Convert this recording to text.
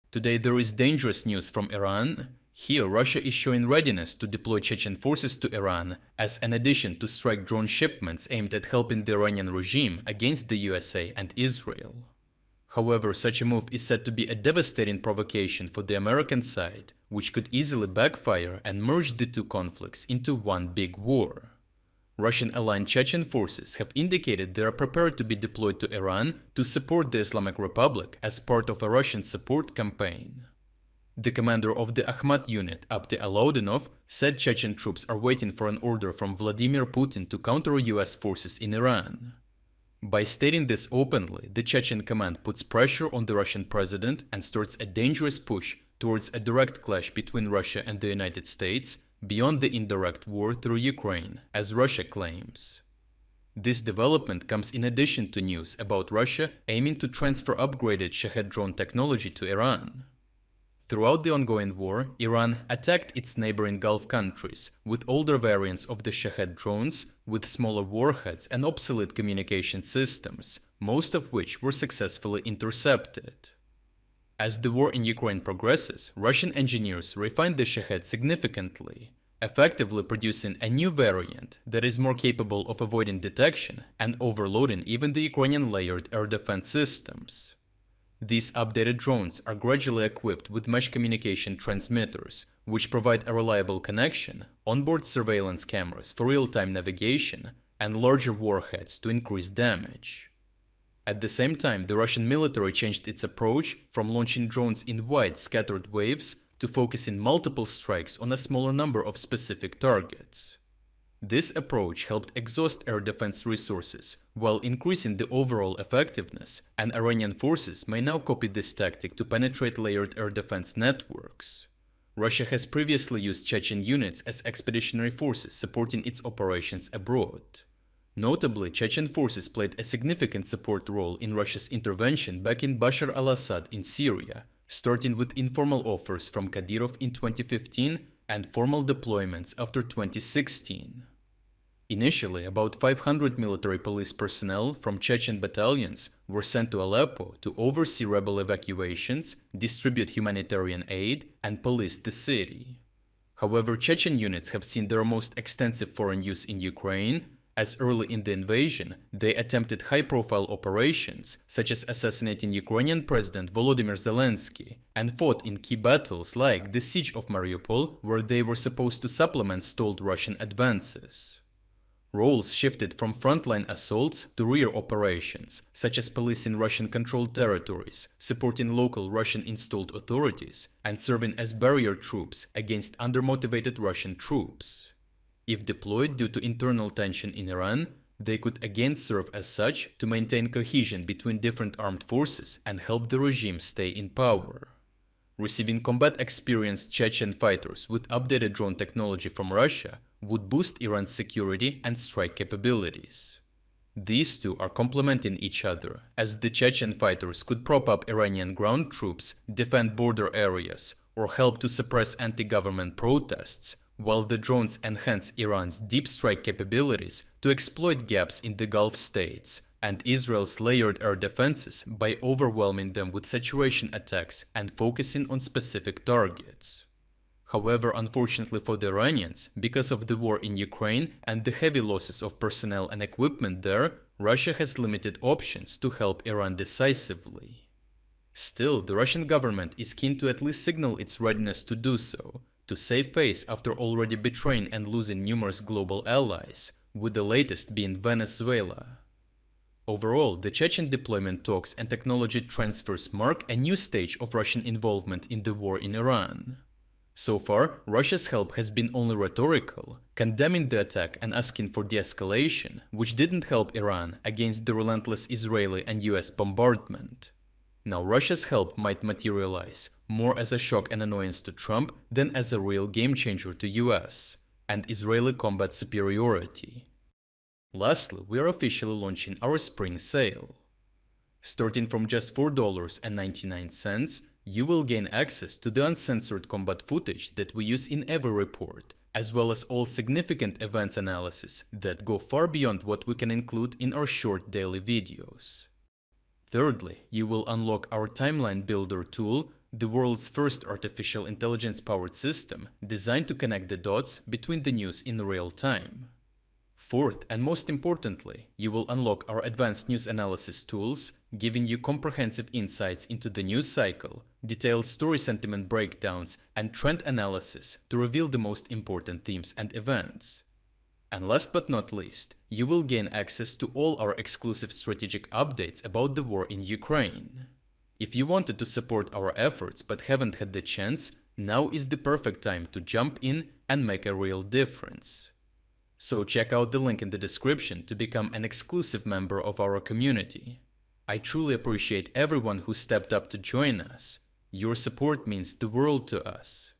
Today there is dangerous news from Iran. Here, Russia is showing readiness to deploy Chechen forces to Iran as an addition to strike drone shipments aimed at helping the Iranian regime against the USA and Israel. However, such a move is said to be a devastating provocation for the American side, which could easily backfire and merge the two conflicts into one big war. Russian-aligned Chechen forces have indicated they are prepared to be deployed to Iran to support the Islamic Republic as part of a Russian support campaign. The commander of the Akhmat unit, Apti Alaudinov, said Chechen troops are waiting for an order from Vladimir Putin to counter US forces in Iran. By stating this openly, the Chechen command puts pressure on the Russian president and starts a dangerous push towards a direct clash between Russia and the United States, beyond the indirect war through Ukraine, as Russia claims. This development comes in addition to news about Russia aiming to transfer upgraded Shahed drone technology to Iran. Throughout the ongoing war, Iran attacked its neighboring Gulf countries with older variants of the Shahed drones with smaller warheads and obsolete communication systems, most of which were successfully intercepted. As the war in Ukraine progresses, Russian engineers refined the Shahed significantly, effectively producing a new variant that is more capable of avoiding detection and overloading even the Ukrainian layered air defense systems. These updated drones are gradually equipped with mesh communication transmitters, which provide a reliable connection, onboard surveillance cameras for real-time navigation, and larger warheads to increase damage. At the same time, the Russian military changed its approach from launching drones in wide, scattered waves to focusing multiple strikes on a smaller number of specific targets. This approach helped exhaust air defense resources while increasing the overall effectiveness, and Iranian forces may now copy this tactic to penetrate layered air defense networks. Russia has previously used Chechen units as expeditionary forces supporting its operations abroad. Notably, Chechen forces played a significant support role in Russia's intervention back in Bashar al-Assad in Syria, starting with informal offers from Kadyrov in 2015 and formal deployments after 2016. Initially, about 500 military police personnel from Chechen battalions were sent to Aleppo to oversee rebel evacuations, distribute humanitarian aid, and police the city. However, Chechen units have seen their most extensive foreign use in Ukraine, as early in the invasion, they attempted high-profile operations, such as assassinating Ukrainian President Volodymyr Zelensky, and fought in key battles like the Siege of Mariupol, where they were supposed to supplement stalled Russian advances. Roles shifted from frontline assaults to rear operations, such as policing Russian-controlled territories, supporting local Russian-installed authorities, and serving as barrier troops against undermotivated Russian troops. If deployed due to internal tension in Iran, they could again serve as such to maintain cohesion between different armed forces and help the regime stay in power. Receiving combat-experienced Chechen fighters with updated drone technology from Russia would boost Iran's security and strike capabilities. These two are complementing each other, as the Chechen fighters could prop up Iranian ground troops, defend border areas, or help to suppress anti-government protests, while the drones enhance Iran's deep strike capabilities to exploit gaps in the Gulf states and Israel's layered air defenses by overwhelming them with saturation attacks and focusing on specific targets. However, unfortunately for the Iranians, because of the war in Ukraine and the heavy losses of personnel and equipment there, Russia has limited options to help Iran decisively. Still, the Russian government is keen to at least signal its readiness to do so, to save face after already betraying and losing numerous global allies, with the latest being Venezuela. Overall, the Chechen deployment talks and technology transfers mark a new stage of Russian involvement in the war in Iran. So far, Russia's help has been only rhetorical, condemning the attack and asking for de-escalation, which didn't help Iran against the relentless Israeli and US bombardment. Now Russia's help might materialize more as a shock and annoyance to Trump than as a real game-changer to US and Israeli combat superiority. Lastly, we are officially launching our spring sale. Starting from just $4.99, you will gain access to the uncensored combat footage that we use in every report, as well as all significant events analysis that go far beyond what we can include in our short daily videos. Thirdly, you will unlock our timeline builder tool the world's first artificial intelligence-powered system designed to connect the dots between the news in real time. Fourth, and most importantly, you will unlock our advanced news analysis tools, giving you comprehensive insights into the news cycle, detailed story sentiment breakdowns, and trend analysis to reveal the most important themes and events. And last but not least, you will gain access to all our exclusive strategic updates about the war in Ukraine. If you wanted to support our efforts but haven't had the chance, now is the perfect time to jump in and make a real difference. So check out the link in the description to become an exclusive member of our community. I truly appreciate everyone who stepped up to join us. Your support means the world to us.